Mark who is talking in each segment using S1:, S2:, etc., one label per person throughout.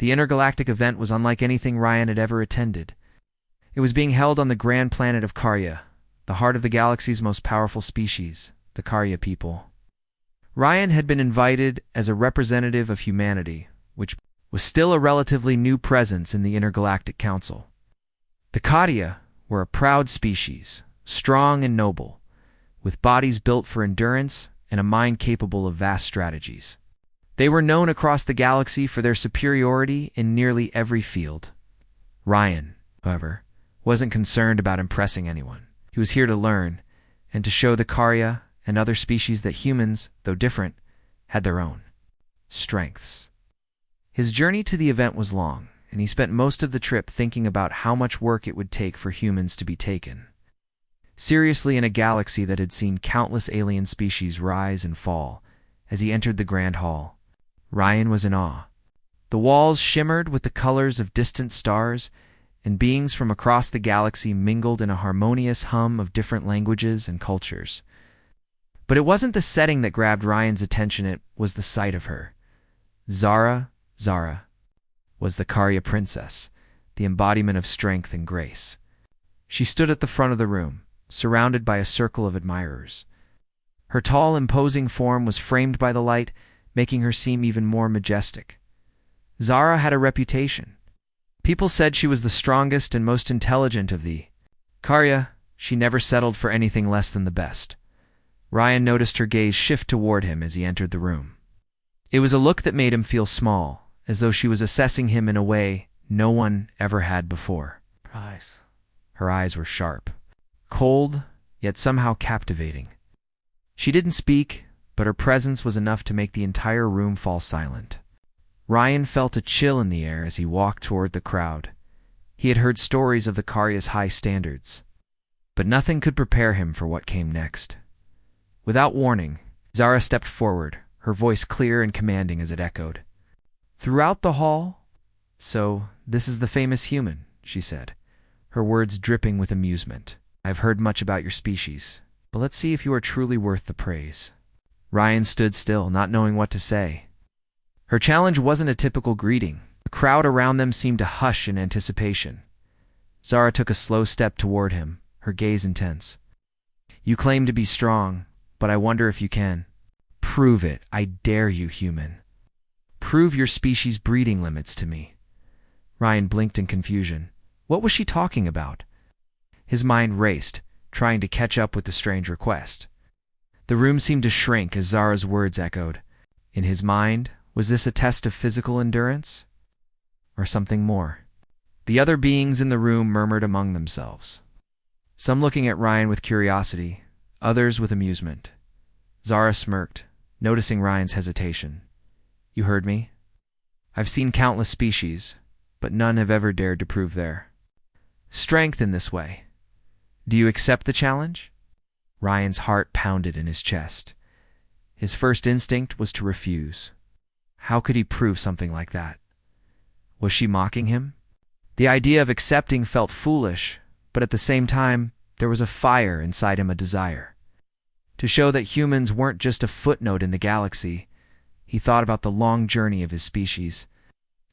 S1: The intergalactic event was unlike anything Ryan had ever attended. It was being held on the grand planet of Karya, the heart of the galaxy's most powerful species, the Karya people. Ryan had been invited as a representative of humanity, which was still a relatively new presence in the Intergalactic Council. The Karya were a proud species, strong and noble, with bodies built for endurance and a mind capable of vast strategies. They were known across the galaxy for their superiority in nearly every field. Ryan, however, wasn't concerned about impressing anyone. He was here to learn, and to show the Karya and other species that humans, though different, had their own strengths. His journey to the event was long, and he spent most of the trip thinking about how much work it would take for humans to be taken seriously in a galaxy that had seen countless alien species rise and fall. As he entered the Grand Hall, Ryan was in awe. The walls shimmered with the colors of distant stars, and beings from across the galaxy mingled in a harmonious hum of different languages and cultures. But it wasn't the setting that grabbed Ryan's attention, it was the sight of her. Zara was the Karya princess, the embodiment of strength and grace. She stood at the front of the room, surrounded by a circle of admirers. Her tall, imposing form was framed by the light, making her seem even more majestic. Zara had a reputation. People said she was the strongest and most intelligent of the Karya. She never settled for anything less than the best. Ryan noticed her gaze shift toward him as he entered the room. It was a look that made him feel small, as though she was assessing him in a way no one ever had before. Her eyes were sharp, cold, yet somehow captivating. She didn't speak, but her presence was enough to make the entire room fall silent. Ryan felt a chill in the air as he walked toward the crowd. He had heard stories of the Karya's high standards, but nothing could prepare him for what came next. Without warning, Zara stepped forward, her voice clear and commanding as it echoed throughout the hall. "So, this is the famous human," she said, her words dripping with amusement. "I've heard much about your species, but let's see if you are truly worth the praise." Ryan stood still, not knowing what to say. Her challenge wasn't a typical greeting. The crowd around them seemed to hush in anticipation. Zara took a slow step toward him, her gaze intense. "You claim to be strong, but I wonder if you can. Prove it, I dare you, human. Prove your species' breeding limits to me." Ryan blinked in confusion. What was she talking about? His mind raced, trying to catch up with the strange request. The room seemed to shrink as Zara's words echoed. In his mind, was this a test of physical endurance? Or something more? The other beings in the room murmured among themselves, some looking at Ryan with curiosity, others with amusement. Zara smirked, noticing Ryan's hesitation. "You heard me? I've seen countless species, but none have ever dared to prove their strength in this way. Do you accept the challenge?" Ryan's heart pounded in his chest. His first instinct was to refuse. How could he prove something like that? Was she mocking him? The idea of accepting felt foolish, but at the same time, there was a fire inside him, a desire to show that humans weren't just a footnote in the galaxy. He thought about the long journey of his species,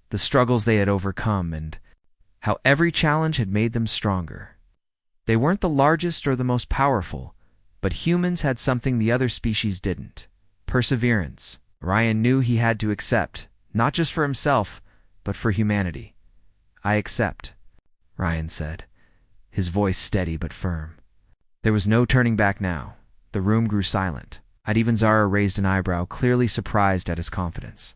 S1: the struggles they had overcome, and how every challenge had made them stronger. They weren't the largest or the most powerful, but humans had something the other species didn't: perseverance. Ryan knew he had to accept, not just for himself, but for humanity. "I accept," Ryan said, his voice steady but firm. There was no turning back now. The room grew silent. Even Zara raised an eyebrow, clearly surprised at his confidence.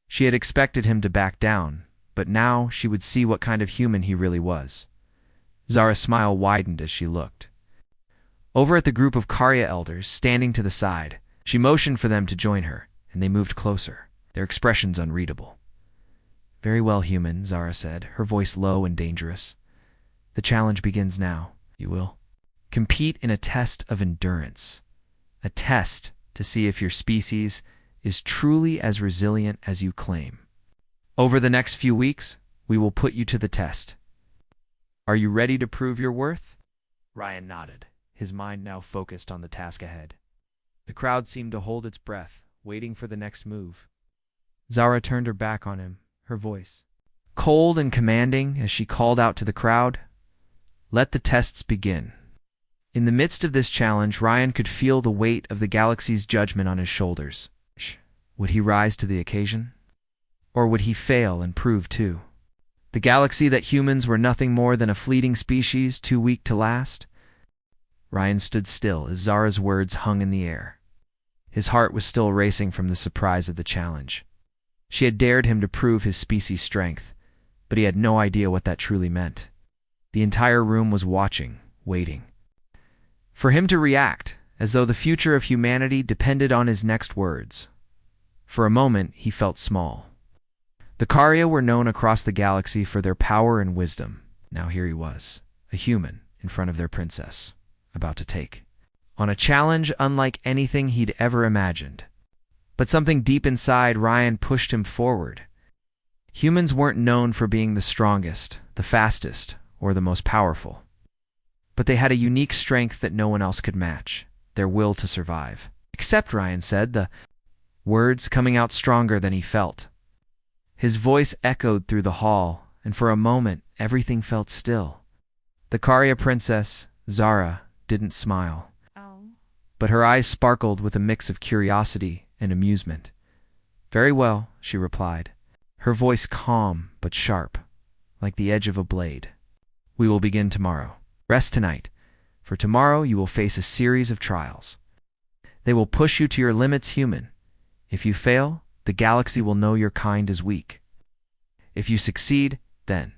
S1: She had expected him to back down, but now she would see what kind of human he really was. Zara's smile widened as she looked. Over at the group of Karya elders standing to the side, she motioned for them to join her, and they moved closer, their expressions unreadable. "Very well, human," Zara said, her voice low and dangerous. "The challenge begins now. You will compete in a test of endurance, a test to see if your species is truly as resilient as you claim. Over the next few weeks, we will put you to the test. Are you ready to prove your worth?" Ryan nodded, his mind now focused on the task ahead. The crowd seemed to hold its breath, waiting for the next move. Zara turned her back on him, her voice cold and commanding as she called out to the crowd, "Let the tests begin." In the midst of this challenge, Ryan could feel the weight of the galaxy's judgment on his shoulders. Would he rise to the occasion? Or would he fail and prove too? The galaxy that humans were nothing more than a fleeting species too weak to last? Ryan stood still as Zara's words hung in the air. His heart was still racing from the surprise of the challenge. She had dared him to prove his species' strength, but he had no idea what that truly meant. The entire room was watching, waiting for him to react, as though the future of humanity depended on his next words. For a moment, he felt small. The Karya were known across the galaxy for their power and wisdom. Now here he was, a human, in front of their princess, about to take on a challenge unlike anything he'd ever imagined. But something deep inside Ryan pushed him forward. Humans weren't known for being the strongest, the fastest, or the most powerful. But they had a unique strength that no one else could match, their will to survive. "Except," Ryan said, the words coming out stronger than he felt. His voice echoed through the hall, and for a moment, everything felt still. The Karya princess, Zara, didn't smile. But her eyes sparkled with a mix of curiosity and amusement. "Very well," she replied, her voice calm but sharp, like the edge of a blade. "We will begin tomorrow. Rest tonight, for tomorrow you will face a series of trials. They will push you to your limits, human. If you fail, the galaxy will know your kind is weak. If you succeed, then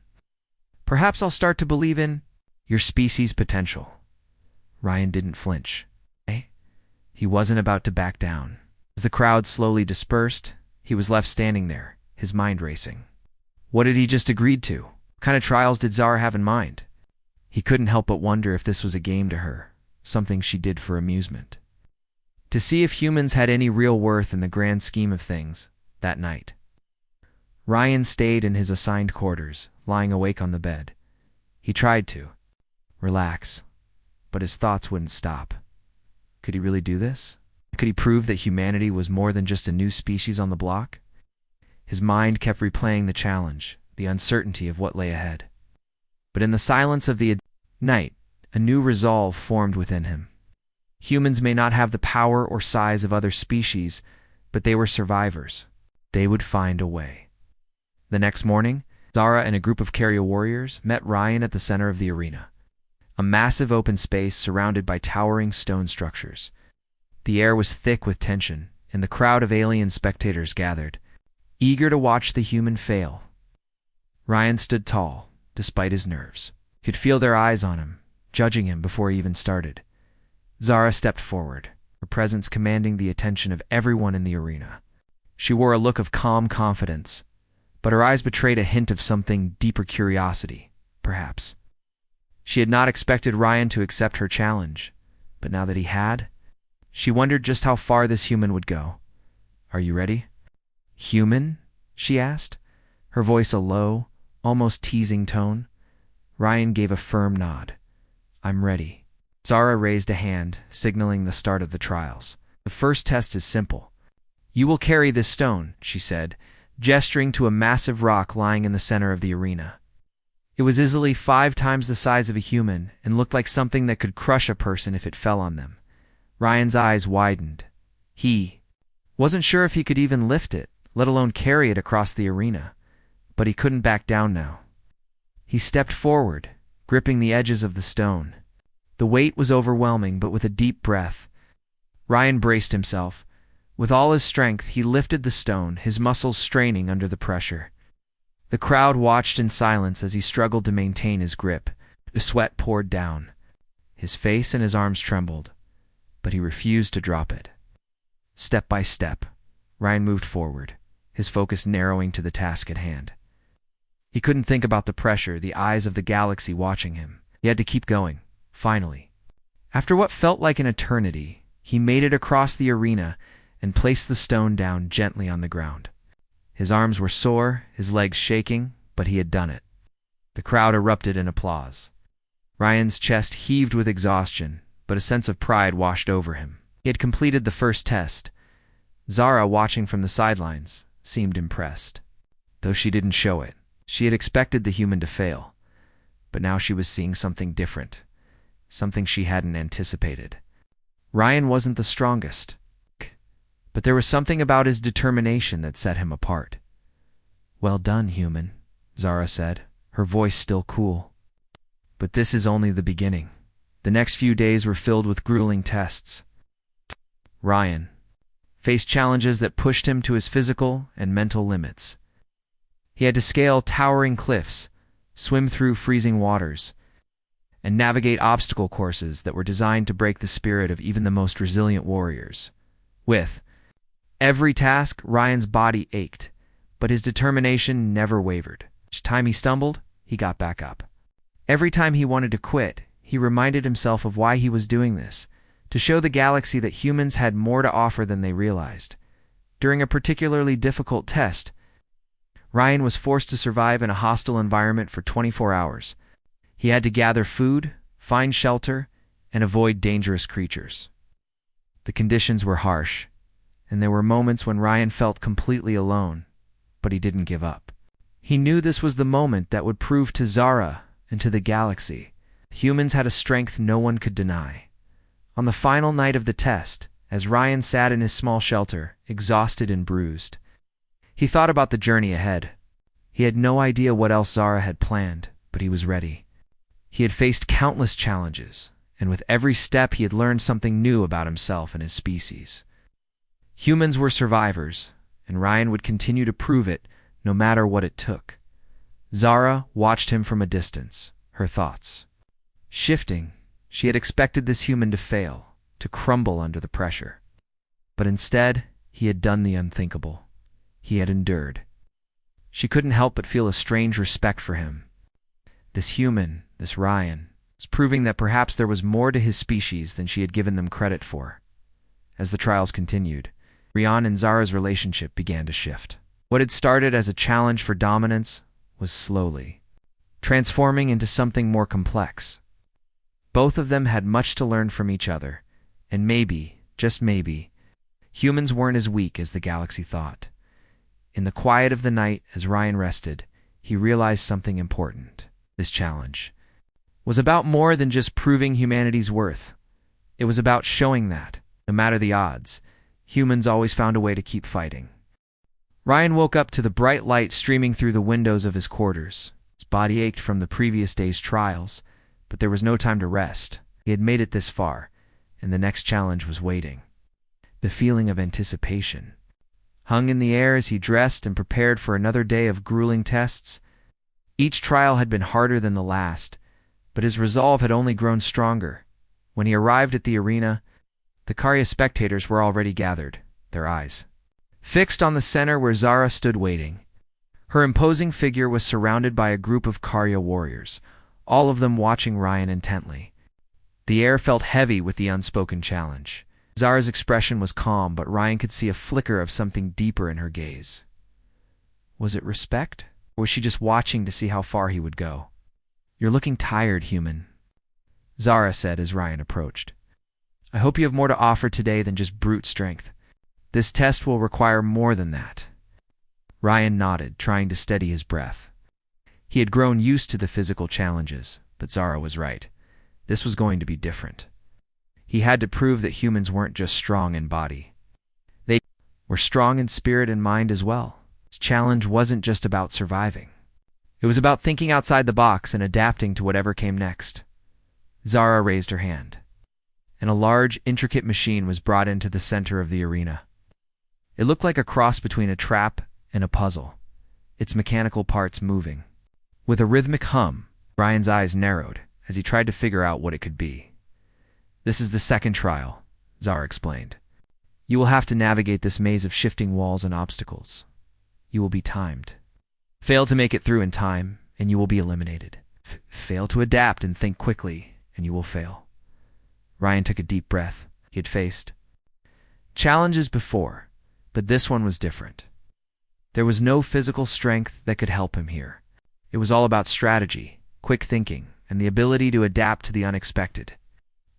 S1: perhaps I'll start to believe in your species' potential." Ryan didn't flinch. He wasn't about to back down. As the crowd slowly dispersed, he was left standing there, his mind racing. What had he just agreed to? What kind of trials did Zara have in mind? He couldn't help but wonder if this was a game to her, something she did for amusement. To see if humans had any real worth in the grand scheme of things, that night. Ryan stayed in his assigned quarters, lying awake on the bed. He tried to relax, but his thoughts wouldn't stop. Could he really do this? Could he prove that humanity was more than just a new species on the block? His mind kept replaying the challenge, the uncertainty of what lay ahead. But in the silence of the night, a new resolve formed within him. Humans may not have the power or size of other species, but they were survivors. They would find a way. The next morning, Zara and a group of Karya warriors met Ryan at the center of the arena. A massive open space surrounded by towering stone structures. The air was thick with tension, and the crowd of alien spectators gathered, eager to watch the human fail. Ryan stood tall, despite his nerves. He could feel their eyes on him, judging him before he even started. Zara stepped forward, her presence commanding the attention of everyone in the arena. She wore a look of calm confidence, but her eyes betrayed a hint of something deeper curiosity, perhaps. She had not expected Ryan to accept her challenge, but now that he had, she wondered just how far this human would go. "Are you ready?" "Human?" she asked, her voice a low, almost teasing tone. Ryan gave a firm nod. "I'm ready." Zara raised a hand, signaling the start of the trials. "The first test is simple. You will carry this stone," she said, gesturing to a massive rock lying in the center of the arena. It was easily 5 times the size of a human and looked like something that could crush a person if it fell on them. Ryan's eyes widened. He wasn't sure if he could even lift it, let alone carry it across the arena, but he couldn't back down now. He stepped forward, gripping the edges of the stone. The weight was overwhelming, but with a deep breath, Ryan braced himself. With all his strength, he lifted the stone, his muscles straining under the pressure. The crowd watched in silence as he struggled to maintain his grip. The sweat poured down. His face and his arms trembled, but he refused to drop it. Step by step, Ryan moved forward, his focus narrowing to the task at hand. He couldn't think about the pressure, the eyes of the galaxy watching him. He had to keep going, finally. After what felt like an eternity, he made it across the arena and placed the stone down gently on the ground. His arms were sore, his legs shaking, but he had done it. The crowd erupted in applause. Ryan's chest heaved with exhaustion, but a sense of pride washed over him. He had completed the first test. Zara, watching from the sidelines, seemed impressed. though she didn't show it. She had expected the human to fail, but now she was seeing something different, something she hadn't anticipated. Ryan wasn't the strongest, but there was something about his determination that set him apart. "Well done, human," Zara said, her voice still cool. But this is only the beginning. The next few days were filled with grueling tests. Ryan faced challenges that pushed him to his physical and mental limits. He had to scale towering cliffs, swim through freezing waters, and navigate obstacle courses that were designed to break the spirit of even the most resilient warriors. With every task, Ryan's body ached, but his determination never wavered. Each time he stumbled, he got back up. Every time he wanted to quit, he reminded himself of why he was doing this, to show the galaxy that humans had more to offer than they realized. During a particularly difficult test, Ryan was forced to survive in a hostile environment for 24 hours. He had to gather food, find shelter, and avoid dangerous creatures. The conditions were harsh, and there were moments when Ryan felt completely alone, but he didn't give up. He knew this was the moment that would prove to Zara and to the galaxy humans had a strength no one could deny. On the final night of the test, as Ryan sat in his small shelter, exhausted and bruised, he thought about the journey ahead. He had no idea what else Zara had planned, but he was ready. He had faced countless challenges, and with every step he had learned something new about himself and his species. Humans were survivors, and Ryan would continue to prove it no matter what it took. Zara watched him from a distance, her thoughts shifting. She had expected this human to fail, to crumble under the pressure. But instead, he had done the unthinkable. He had endured. She couldn't help but feel a strange respect for him. This human, this Ryan, was proving that perhaps there was more to his species than she had given them credit for. As the trials continued, Ryan and Zara's relationship began to shift. What had started as a challenge for dominance was slowly transforming into something more complex. Both of them had much to learn from each other, and maybe, just maybe, humans weren't as weak as the galaxy thought. In the quiet of the night, as Ryan rested, he realized something important. This challenge was about more than just proving humanity's worth. It was about showing that, no matter the odds, humans always found a way to keep fighting. Ryan woke up to the bright light streaming through the windows of his quarters. His body ached from the previous day's trials, but there was no time to rest. He had made it this far, and the next challenge was waiting. The feeling of anticipation hung in the air as he dressed and prepared for another day of grueling tests. Each trial had been harder than the last, but his resolve had only grown stronger. When he arrived at the arena, the Karya spectators were already gathered, their eyes fixed on the center where Zara stood waiting. Her imposing figure was surrounded by a group of Karya warriors, all of them watching Ryan intently. The air felt heavy with the unspoken challenge. Zara's expression was calm, but Ryan could see a flicker of something deeper in her gaze. Was it respect, or was she just watching to see how far he would go? "You're looking tired, human," Zara said as Ryan approached. "I hope you have more to offer today than just brute strength. This test will require more than that." Ryan nodded, trying to steady his breath. He had grown used to the physical challenges, but Zara was right. This was going to be different. He had to prove that humans weren't just strong in body. They were strong in spirit and mind as well. His challenge wasn't just about surviving. It was about thinking outside the box and adapting to whatever came next. Zara raised her hand, and a large, intricate machine was brought into the center of the arena. It looked like a cross between a trap and a puzzle, its mechanical parts moving. With a rhythmic hum, Ryan's eyes narrowed as he tried to figure out what it could be. "This is the second trial," Zara explained. "You will have to navigate this maze of shifting walls and obstacles. You will be timed. Fail to make it through in time, and you will be eliminated. Fail to adapt and think quickly, and you will fail." Ryan took a deep breath. He had faced challenges before, but this one was different. There was no physical strength that could help him here. It was all about strategy, quick thinking, and the ability to adapt to the unexpected.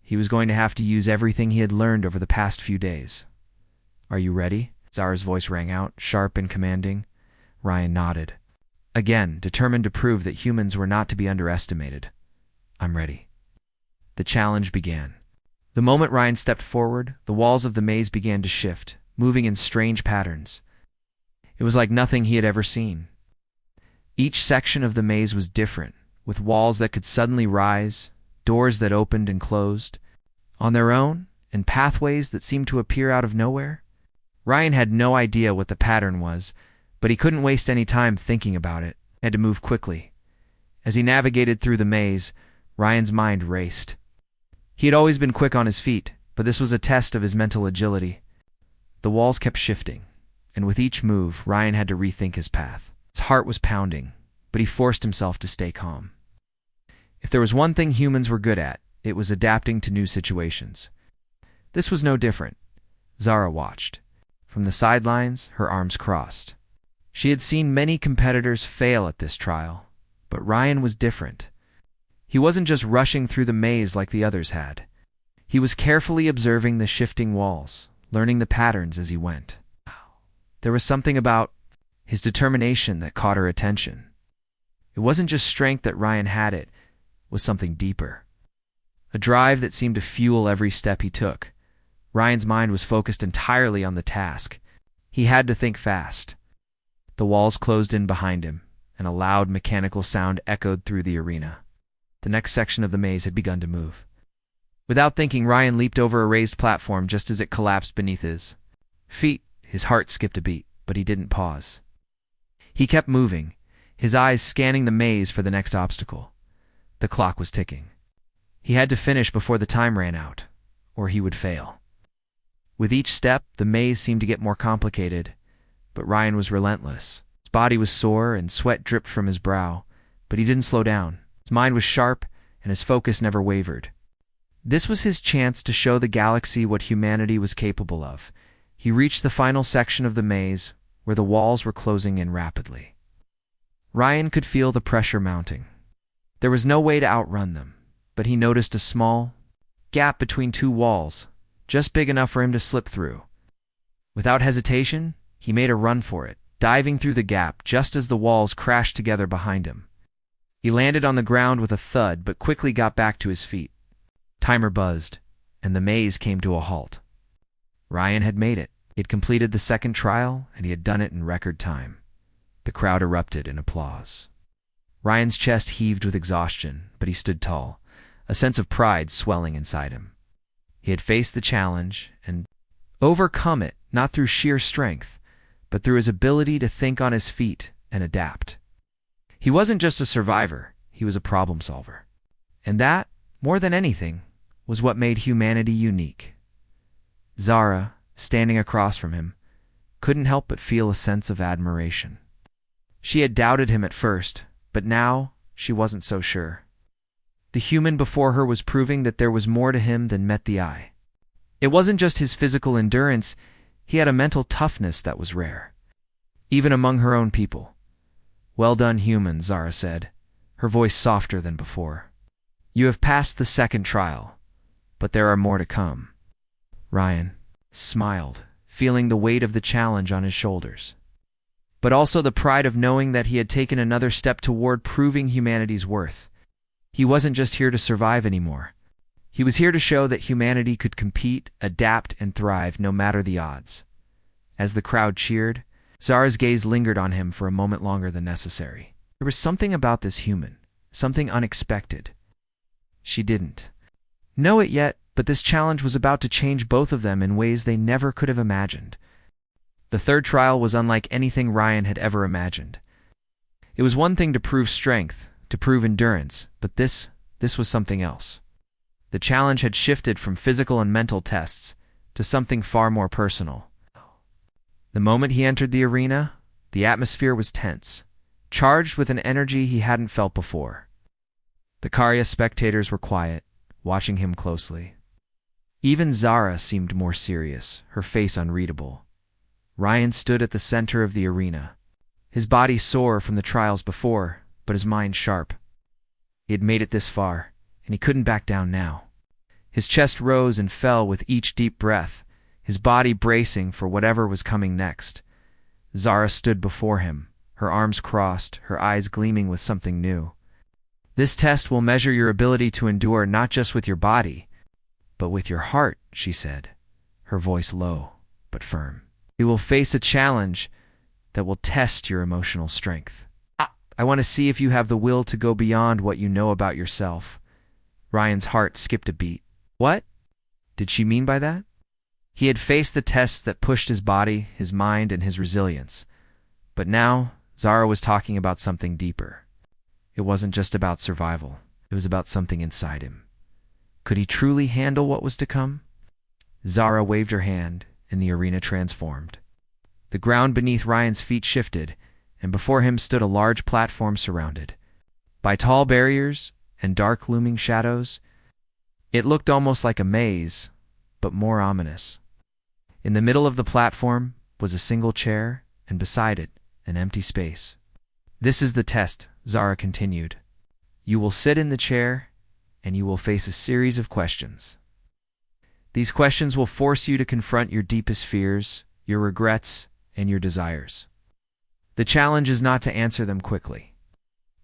S1: He was going to have to use everything he had learned over the past few days. "Are you ready?" Zara's voice rang out, sharp and commanding. Ryan nodded, again determined to prove that humans were not to be underestimated. "I'm ready." The challenge began. The moment Ryan stepped forward, the walls of the maze began to shift, moving in strange patterns. It was like nothing he had ever seen. Each section of the maze was different, with walls that could suddenly rise, doors that opened and closed on their own, and pathways that seemed to appear out of nowhere. Ryan had no idea what the pattern was, but he couldn't waste any time thinking about it. He had to move quickly. As he navigated through the maze, Ryan's mind raced. He had always been quick on his feet, but this was a test of his mental agility. The walls kept shifting, and with each move, Ryan had to rethink his path. His heart was pounding, but he forced himself to stay calm. If there was one thing humans were good at, it was adapting to new situations. This was no different. Zara watched. From the sidelines, her arms crossed. She had seen many competitors fail at this trial, but Ryan was different. He wasn't just rushing through the maze like the others had. He was carefully observing the shifting walls, learning the patterns as he went. There was something about his determination that caught her attention. It wasn't just strength that Ryan had, it was something deeper. A drive that seemed to fuel every step he took. Ryan's mind was focused entirely on the task. He had to think fast. The walls closed in behind him, and a loud mechanical sound echoed through the arena. The next section of the maze had begun to move. Without thinking, Ryan leaped over a raised platform just as it collapsed beneath his feet. His heart skipped a beat, but he didn't pause. He kept moving, his eyes scanning the maze for the next obstacle. The clock was ticking. He had to finish before the time ran out, or he would fail. With each step, the maze seemed to get more complicated, but Ryan was relentless. His body was sore and sweat dripped from his brow, but he didn't slow down. His mind was sharp, and his focus never wavered. This was his chance to show the galaxy what humanity was capable of. He reached the final section of the maze, where the walls were closing in rapidly. Ryan could feel the pressure mounting. There was no way to outrun them, but he noticed a small gap between two walls, just big enough for him to slip through. Without hesitation, he made a run for it, diving through the gap just as the walls crashed together behind him. He landed on the ground with a thud, but quickly got back to his feet. Timer buzzed, and the maze came to a halt. Ryan had made it. He had completed the second trial, and he had done it in record time. The crowd erupted in applause. Ryan's chest heaved with exhaustion, but he stood tall, a sense of pride swelling inside him. He had faced the challenge and overcome it, not through sheer strength, but through his ability to think on his feet and adapt. He wasn't just a survivor, he was a problem solver. And that, more than anything, was what made humanity unique. Zara, standing across from him, couldn't help but feel a sense of admiration. She had doubted him at first, but now she wasn't so sure. The human before her was proving that there was more to him than met the eye. It wasn't just his physical endurance, he had a mental toughness that was rare, even among her own people. "Well done, human," Zara said, her voice softer than before. "You have passed the second trial, but there are more to come." Ryan smiled, feeling the weight of the challenge on his shoulders, but also the pride of knowing that he had taken another step toward proving humanity's worth. He wasn't just here to survive anymore. He was here to show that humanity could compete, adapt, and thrive no matter the odds. As the crowd cheered, Zara's gaze lingered on him for a moment longer than necessary. There was something about this human, something unexpected. She didn't know it yet, but this challenge was about to change both of them in ways they never could have imagined. The third trial was unlike anything Ryan had ever imagined. It was one thing to prove strength, to prove endurance, but this was something else. The challenge had shifted from physical and mental tests to something far more personal. The moment he entered the arena, the atmosphere was tense, charged with an energy he hadn't felt before. The Karya spectators were quiet, watching him closely. Even Zara seemed more serious, her face unreadable. Ryan stood at the center of the arena, his body sore from the trials before, but his mind sharp. He had made it this far, and he couldn't back down now. His chest rose and fell with each deep breath, his body bracing for whatever was coming next. Zara stood before him, her arms crossed, her eyes gleaming with something new. "This test will measure your ability to endure not just with your body, but with your heart," she said, her voice low but firm. "You will face a challenge that will test your emotional strength. I want to see if you have the will to go beyond what you know about yourself." Ryan's heart skipped a beat. What did she mean by that? He had faced the tests that pushed his body, his mind, and his resilience. But now, Zara was talking about something deeper. It wasn't just about survival. It was about something inside him. Could he truly handle what was to come? Zara waved her hand, and the arena transformed. The ground beneath Ryan's feet shifted, and before him stood a large platform surrounded by tall barriers and dark looming shadows. It looked almost like a maze, but more ominous. In the middle of the platform was a single chair, and beside it, an empty space. "This is the test," Zara continued. "You will sit in the chair, and you will face a series of questions. These questions will force you to confront your deepest fears, your regrets, and your desires. The challenge is not to answer them quickly.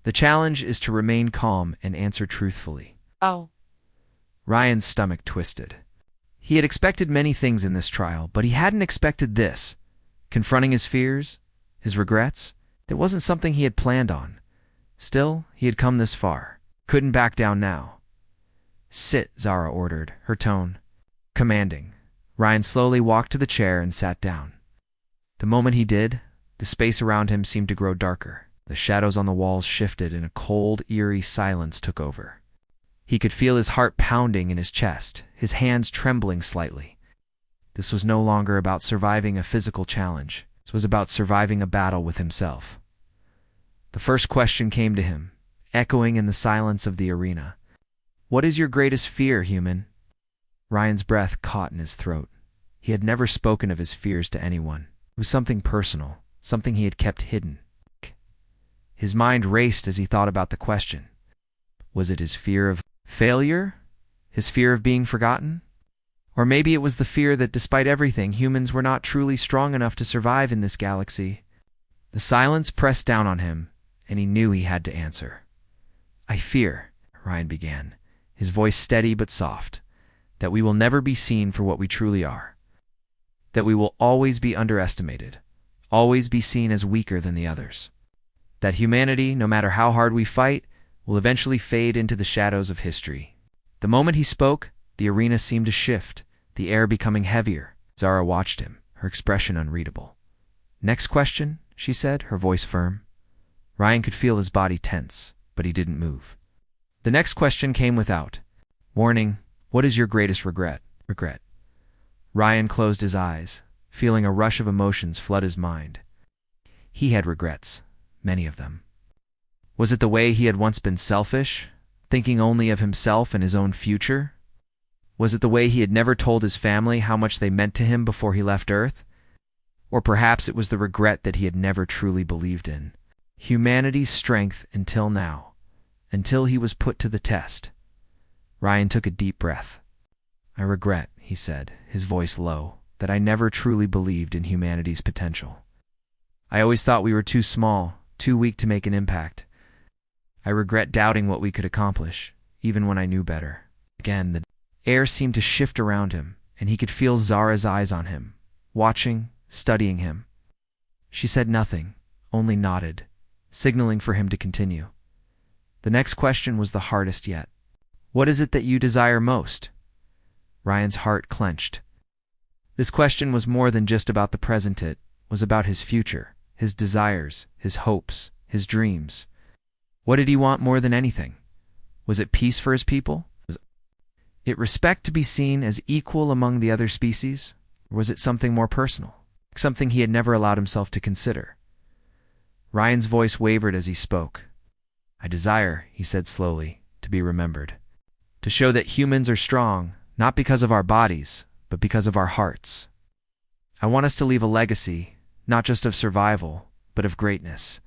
S1: The challenge is to remain calm and answer truthfully."
S2: Oh.
S1: Ryan's stomach twisted. He had expected many things in this trial, but he hadn't expected this. Confronting his fears, his regrets, it wasn't something he had planned on. Still, he had come this far. Couldn't back down now. "Sit," Zara ordered, her tone commanding. Ryan slowly walked to the chair and sat down. The moment he did, the space around him seemed to grow darker. The shadows on the walls shifted and a cold, eerie silence took over. He could feel his heart pounding in his chest, his hands trembling slightly. This was no longer about surviving a physical challenge. This was about surviving a battle with himself. The first question came to him, echoing in the silence of the arena. "What is your greatest fear, human?" Ryan's breath caught in his throat. He had never spoken of his fears to anyone. It was something personal, something he had kept hidden. His mind raced as he thought about the question. Was it his fear of failure? His fear of being forgotten? Or maybe it was the fear that despite everything, humans were not truly strong enough to survive in this galaxy. The silence pressed down on him, and he knew he had to answer. "I fear," Ryan began, his voice steady but soft, "that we will never be seen for what we truly are. That we will always be underestimated, always be seen as weaker than the others. That humanity, no matter how hard we fight, will eventually fade into the shadows of history." The moment he spoke, the arena seemed to shift, the air becoming heavier. Zara watched him, her expression unreadable. "Next question," she said, her voice firm. Ryan could feel his body tense, but he didn't move. The next question came without warning. "What is your greatest regret?" Ryan closed his eyes, feeling a rush of emotions flood his mind. He had regrets, many of them. Was it the way he had once been selfish, thinking only of himself and his own future? Was it the way he had never told his family how much they meant to him before he left Earth? Or perhaps it was the regret that he had never truly believed in humanity's strength until now, until he was put to the test. Ryan took a deep breath. "I regret," he said, his voice low, "that I never truly believed in humanity's potential. I always thought we were too small, too weak to make an impact. I regret doubting what we could accomplish, even when I knew better." Again, the air seemed to shift around him, and he could feel Zara's eyes on him, watching, studying him. She said nothing, only nodded, signaling for him to continue. The next question was the hardest yet. "What is it that you desire most?" Ryan's heart clenched. This question was more than just about the present. It was about his future, his desires, his hopes, his dreams. What did he want more than anything? Was it peace for his people? Was it respect to be seen as equal among the other species? Or was it something more personal, something he had never allowed himself to consider? Ryan's voice wavered as he spoke. "I desire," he said slowly, "to be remembered. To show that humans are strong, not because of our bodies, but because of our hearts. I want us to leave a legacy, not just of survival, but of greatness.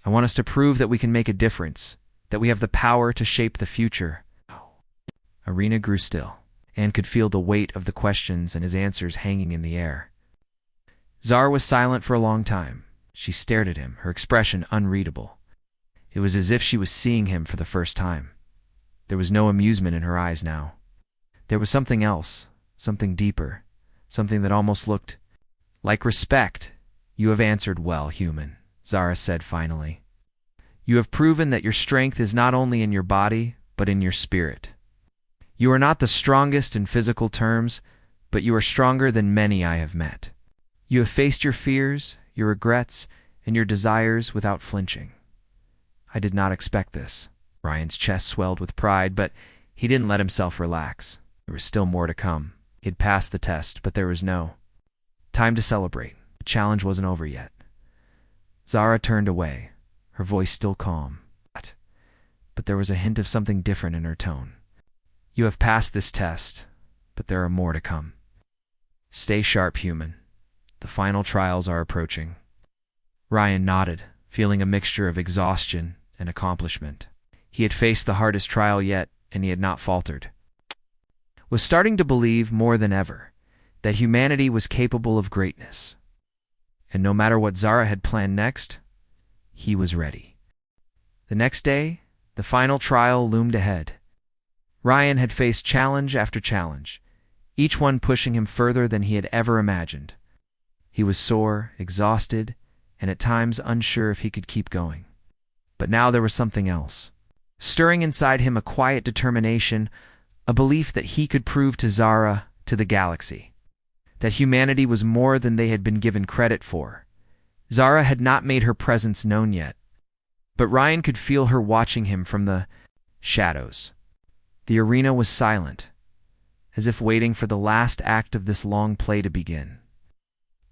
S1: I want us to prove that we can make a difference, that we have the power to shape the future." Arena grew still, and could feel the weight of the questions and his answers hanging in the air. Zara was silent for a long time, She stared at him, her expression unreadable. It was as if she was seeing him for the first time. There was no amusement in her eyes now. There was something else, something deeper, something that almost looked like respect. "You have answered well, human," Zara said finally. "You have proven that your strength is not only in your body, but in your spirit. You are not the strongest in physical terms, but you are stronger than many I have met. You have faced your fears, your regrets, and your desires without flinching." "I did not expect this." Ryan's chest swelled with pride, but he didn't let himself relax. There was still more to come. He had passed the test, but there was no time to celebrate. The challenge wasn't over yet. Zara turned away, her voice still calm. But there was a hint of something different in her tone. "You have passed this test, but there are more to come. Stay sharp, human. The final trials are approaching." Ryan nodded, feeling a mixture of exhaustion and accomplishment. He had faced the hardest trial yet, and he had not faltered. Was starting to believe more than ever that humanity was capable of greatness. And no matter what Zara had planned next, he was ready. The next day, the final trial loomed ahead. Ryan had faced challenge after challenge, each one pushing him further than he had ever imagined. He was sore, exhausted, and at times unsure if he could keep going. But now there was something else, stirring inside him a quiet determination, a belief that he could prove to Zara, to the galaxy, that humanity was more than they had been given credit for. Zara had not made her presence known yet, but Ryan could feel her watching him from the shadows. The arena was silent, as if waiting for the last act of this long play to begin.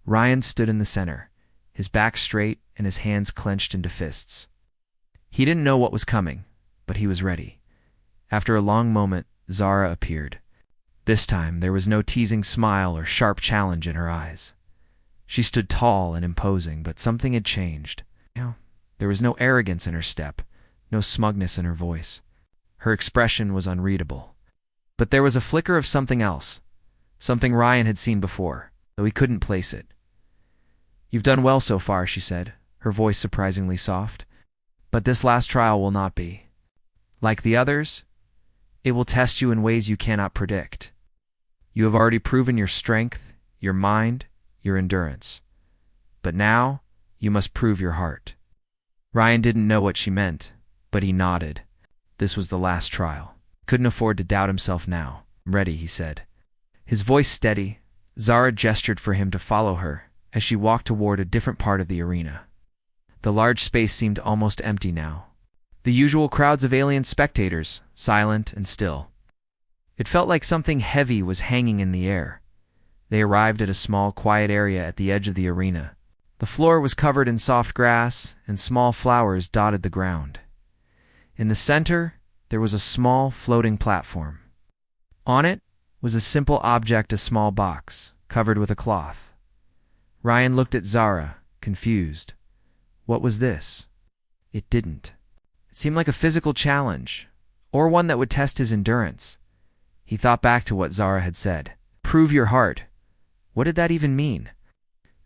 S1: Ryan stood in the center, his back straight and his hands clenched into fists. He didn't know what was coming, but he was ready. After a long moment, Zara appeared. This time, there was no teasing smile or sharp challenge in her eyes. She stood tall and imposing, but something had changed. There was no arrogance in her step, no smugness in her voice. Her expression was unreadable. But there was a flicker of something else, something Ryan had seen before, though he couldn't place it. "You've done well so far," she said, her voice surprisingly soft. "But this last trial will not be like the others. It will test you in ways you cannot predict. You have already proven your strength, your mind, your endurance. But now, you must prove your heart." Ryan didn't know what she meant, but he nodded. This was the last trial. Couldn't afford to doubt himself now. "Ready," he said. His voice steady, Zara gestured for him to follow her as she walked toward a different part of the arena. The large space seemed almost empty now. The usual crowds of alien spectators, silent and still. It felt like something heavy was hanging in the air. They arrived at a small, quiet area at the edge of the arena. The floor was covered in soft grass, and small flowers dotted the ground. In the center, there was a small, floating platform. On it was a simple object, a small box, covered with a cloth. Ryan looked at Zara, confused. What was this? It didn't. It seemed like a physical challenge, or one that would test his endurance. He thought back to what Zara had said. "Prove your heart." What did that even mean?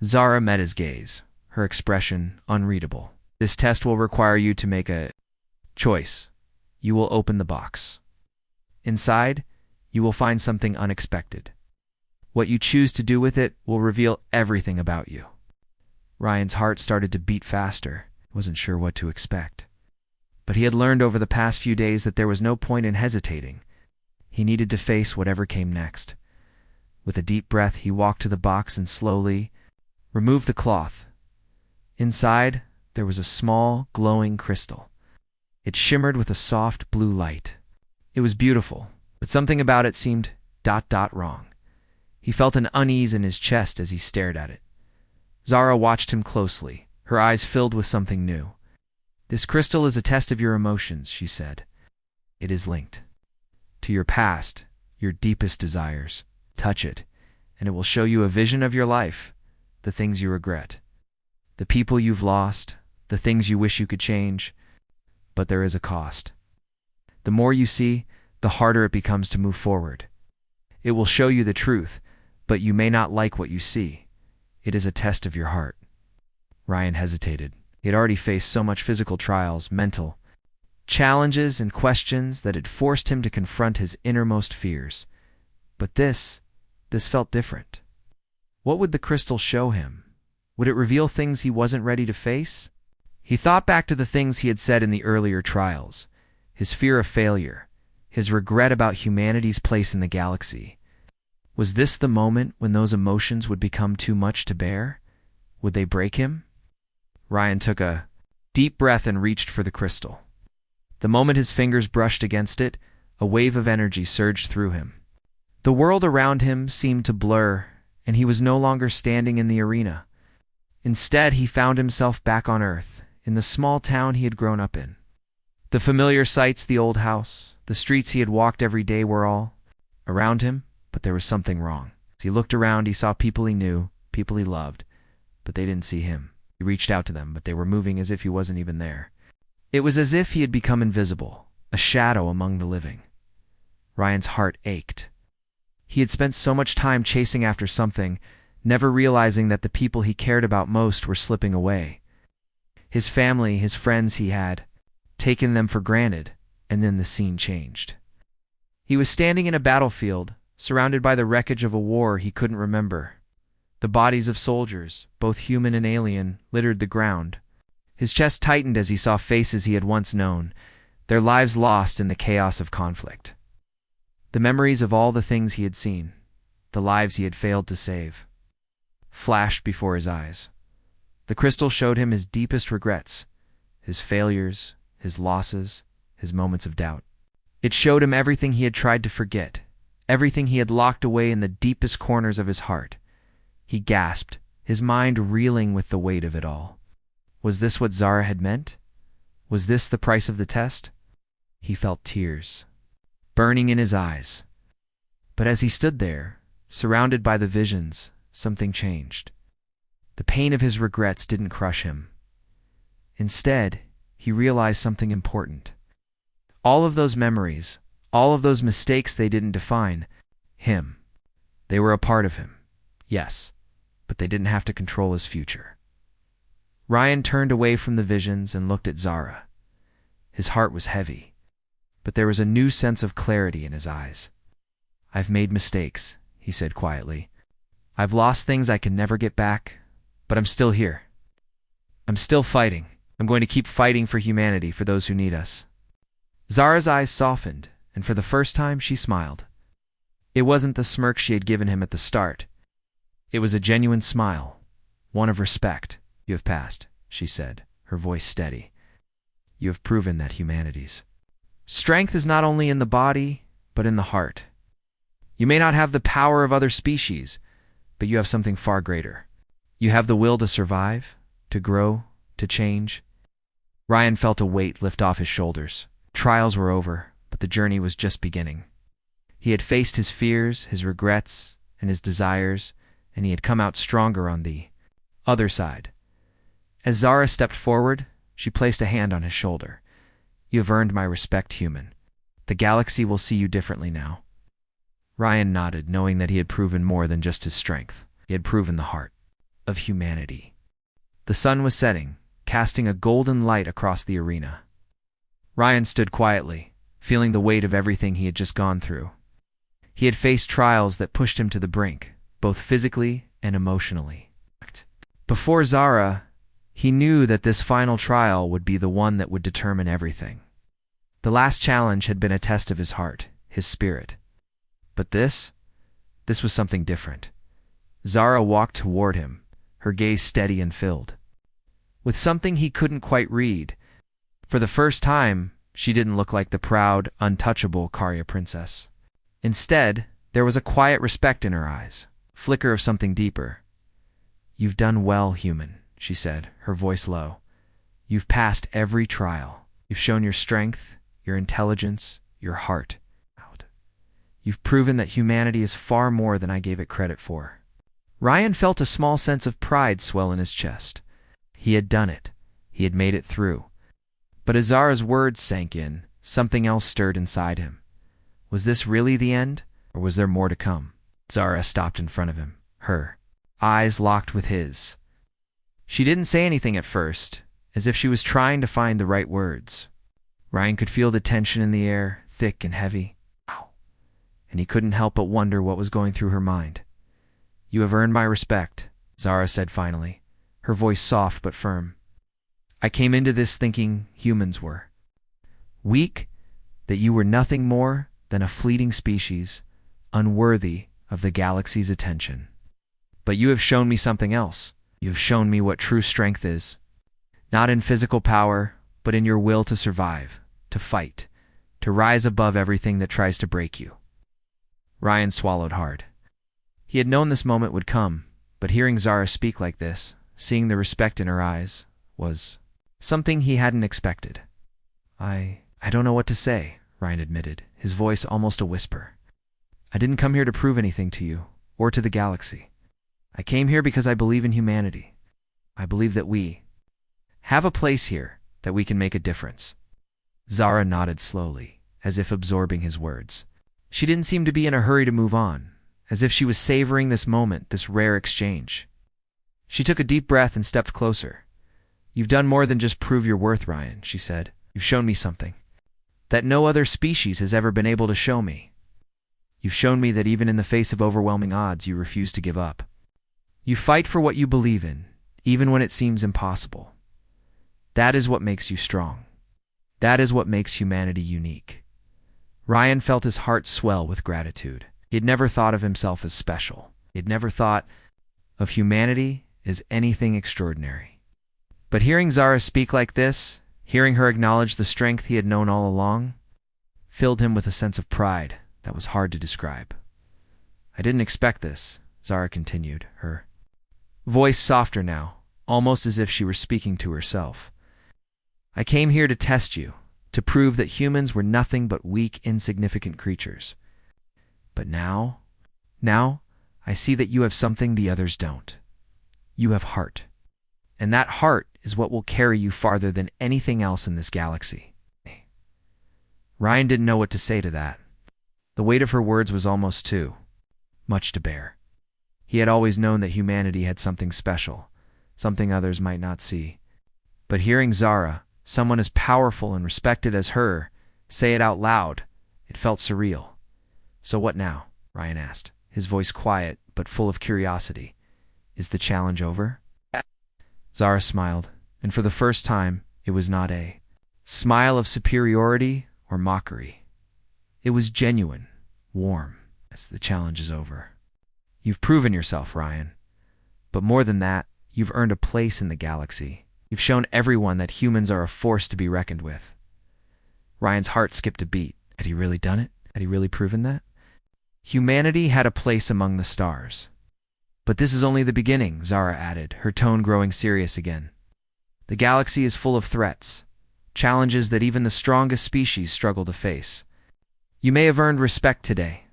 S1: Zara met his gaze, her expression unreadable. "This test will require you to make a choice. You will open the box. Inside, you will find something unexpected. What you choose to do with it will reveal everything about you." Ryan's heart started to beat faster. He wasn't sure what to expect. But he had learned over the past few days that there was no point in hesitating. He needed to face whatever came next. With a deep breath, he walked to the box and slowly removed the cloth. Inside, there was a small, glowing crystal. It shimmered with a soft blue light. It was beautiful, but something about it seemed wrong. He felt an unease in his chest as he stared at it. Zara watched him closely, her eyes filled with something new. "This crystal is a test of your emotions," she said. "It is linked to your past, your deepest desires. Touch it, and it will show you a vision of your life, the things you regret, the people you've lost, the things you wish you could change. But there is a cost. The more you see, the harder it becomes to move forward. It will show you the truth, but you may not like what you see. It is a test of your heart." Ryan hesitated. He had already faced so much physical trials, mental challenges, and questions that had forced him to confront his innermost fears. But this felt different. What would the crystal show him? Would it reveal things he wasn't ready to face? He thought back to the things he had said in the earlier trials, his fear of failure, his regret about humanity's place in the galaxy. Was this the moment when those emotions would become too much to bear? Would they break him? Ryan took a deep breath and reached for the crystal. The moment his fingers brushed against it, a wave of energy surged through him. The world around him seemed to blur, and he was no longer standing in the arena. Instead, he found himself back on Earth, in the small town he had grown up in. The familiar sights, the old house, the streets he had walked every day were all around him, but there was something wrong. As he looked around, he saw people he knew, people he loved, but they didn't see him. He reached out to them, but they were moving as if he wasn't even there. It was as if he had become invisible, a shadow among the living. Ryan's heart ached. He had spent so much time chasing after something, never realizing that the people he cared about most were slipping away. His family, his friends, he had taken them for granted, and then the scene changed. He was standing in a battlefield, surrounded by the wreckage of a war he couldn't remember. The bodies of soldiers, both human and alien, littered the ground. His chest tightened as he saw faces he had once known, their lives lost in the chaos of conflict. The memories of all the things he had seen, the lives he had failed to save, flashed before his eyes. The crystal showed him his deepest regrets, his failures, his losses, his moments of doubt. It showed him everything he had tried to forget, everything he had locked away in the deepest corners of his heart. He gasped, his mind reeling with the weight of it all. Was this what Zara had meant? Was this the price of the test? He felt tears burning in his eyes. But as he stood there, surrounded by the visions, something changed. The pain of his regrets didn't crush him. Instead, he realized something important. All of those memories, all of those mistakes, they didn't define him. They were a part of him, yes, but they didn't have to control his future. Ryan turned away from the visions and looked at Zara. His heart was heavy, but there was a new sense of clarity in his eyes. "I've made mistakes," he said quietly. "I've lost things I can never get back, but I'm still here. I'm still fighting. I'm going to keep fighting for humanity, for those who need us." Zara's eyes softened, and for the first time she smiled. It wasn't the smirk she had given him at the start. It was a genuine smile, one of respect. "You have passed," she said, her voice steady. "You have proven that humanity's strength is not only in the body, but in the heart. You may not have the power of other species, but you have something far greater. You have the will to survive, to grow, to change." Ryan felt a weight lift off his shoulders. Trials were over, but the journey was just beginning. He had faced his fears, his regrets, and his desires, and he had come out stronger on the other side. As Zara stepped forward, she placed a hand on his shoulder. "You have earned my respect, human. The galaxy will see you differently now." Ryan nodded, knowing that he had proven more than just his strength. He had proven the heart of humanity. The sun was setting, casting a golden light across the arena. Ryan stood quietly, feeling the weight of everything he had just gone through. He had faced trials that pushed him to the brink, both physically and emotionally. Before Zara, he knew that this final trial would be the one that would determine everything. The last challenge had been a test of his heart, his spirit. But this was something different. Zara walked toward him, her gaze steady and filled with something he couldn't quite read. For the first time, she didn't look like the proud, untouchable Karya princess. Instead, there was a quiet respect in her eyes, a flicker of something deeper. "You've done well, human," she said, her voice low. "You've passed every trial. You've shown your strength, your intelligence, your heart. You've proven that humanity is far more than I gave it credit for." Ryan felt a small sense of pride swell in his chest. He had done it. He had made it through. But as Zara's words sank in, something else stirred inside him. Was this really the end, or was there more to come? Zara stopped in front of him, her eyes locked with his. She didn't say anything at first, as if she was trying to find the right words. Ryan could feel the tension in the air, thick and heavy. Ow. And he couldn't help but wonder what was going through her mind. "You have earned my respect," Zara said finally, her voice soft but firm. "I came into this thinking humans were weak, that you were nothing more than a fleeting species, unworthy of the galaxy's attention. But you have shown me something else. You have shown me what true strength is. Not in physical power, but in your will to survive, to fight, to rise above everything that tries to break you." Ryan swallowed hard. He had known this moment would come, but hearing Zara speak like this, seeing the respect in her eyes, was something he hadn't expected. I don't know what to say," Ryan admitted, his voice almost a whisper. "I didn't come here to prove anything to you, or to the galaxy. I came here because I believe in humanity. I believe that we have a place here, that we can make a difference." Zara nodded slowly, as if absorbing his words. She didn't seem to be in a hurry to move on, as if she was savoring this moment, this rare exchange. She took a deep breath and stepped closer. "You've done more than just prove your worth, Ryan," she said. "You've shown me something that no other species has ever been able to show me. You've shown me that even in the face of overwhelming odds, you refuse to give up. You fight for what you believe in, even when it seems impossible. That is what makes you strong. That is what makes humanity unique." Ryan felt his heart swell with gratitude. He had never thought of himself as special. He had never thought of humanity as anything extraordinary. But hearing Zara speak like this, hearing her acknowledge the strength he had known all along, filled him with a sense of pride that was hard to describe. "I didn't expect this," Zara continued, her voice softer now, almost as if she were speaking to herself. "I came here to test you, to prove that humans were nothing but weak, insignificant creatures. But now I see that you have something the others don't. You have heart. And that heart is what will carry you farther than anything else in this galaxy." Ryan didn't know what to say to that. The weight of her words was almost too much to bear. He had always known that humanity had something special, something others might not see. But hearing Zara, someone as powerful and respected as her, say it out loud, it felt surreal. "So what now?" Ryan asked, his voice quiet but full of curiosity. "Is the challenge over?" Zara smiled, and for the first time, it was not a smile of superiority or mockery. It was genuine, warm, as "the challenge is over. You've proven yourself, Ryan. But more than that, you've earned a place in the galaxy. You've shown everyone that humans are a force to be reckoned with." Ryan's heart skipped a beat. Had he really done it? Had he really proven that? Humanity had a place among the stars. "But this is only the beginning," Zara added, her tone growing serious again. "The galaxy is full of threats, challenges that even the strongest species struggle to face. You may have earned respect today,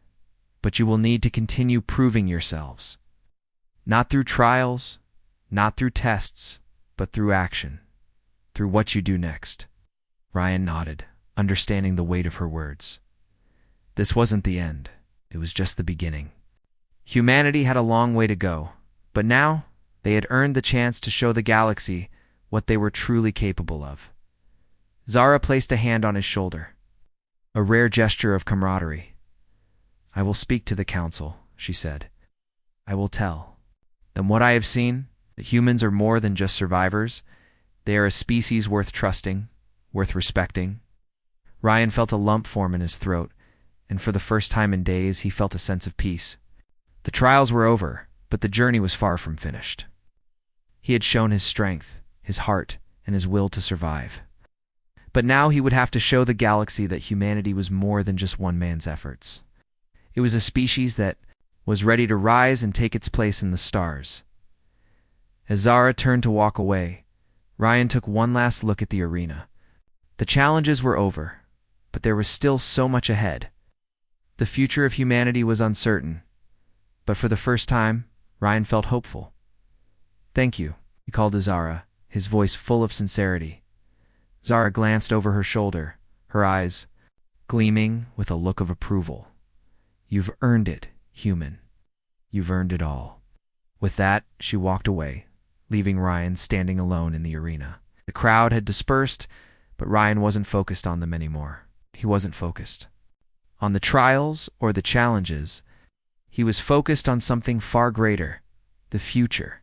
S1: but you will need to continue proving yourselves. Not through trials, not through tests, but through action, through what you do next." Ryan nodded, understanding the weight of her words. This wasn't the end. It was just the beginning. Humanity had a long way to go, but now they had earned the chance to show the galaxy what they were truly capable of. Zara placed a hand on his shoulder, a rare gesture of camaraderie. "I will speak to the council," she said. "I will tell them what I have seen, that humans are more than just survivors. They are a species worth trusting, worth respecting." Ryan felt a lump form in his throat, and for the first time in days he felt a sense of peace. The trials were over, but the journey was far from finished. He had shown his strength, his heart, and his will to survive. But now he would have to show the galaxy that humanity was more than just one man's efforts. It was a species that was ready to rise and take its place in the stars. As Zara turned to walk away, Ryan took one last look at the arena. The challenges were over, but there was still so much ahead. The future of humanity was uncertain, but for the first time, Ryan felt hopeful. "Thank you," he called to Zara, his voice full of sincerity. Zara glanced over her shoulder, her eyes gleaming with a look of approval. "You've earned it, human. You've earned it all." With that, she walked away, leaving Ryan standing alone in the arena. The crowd had dispersed, but Ryan wasn't focused on them anymore. He wasn't focused on the trials or the challenges. He was focused on something far greater, the future.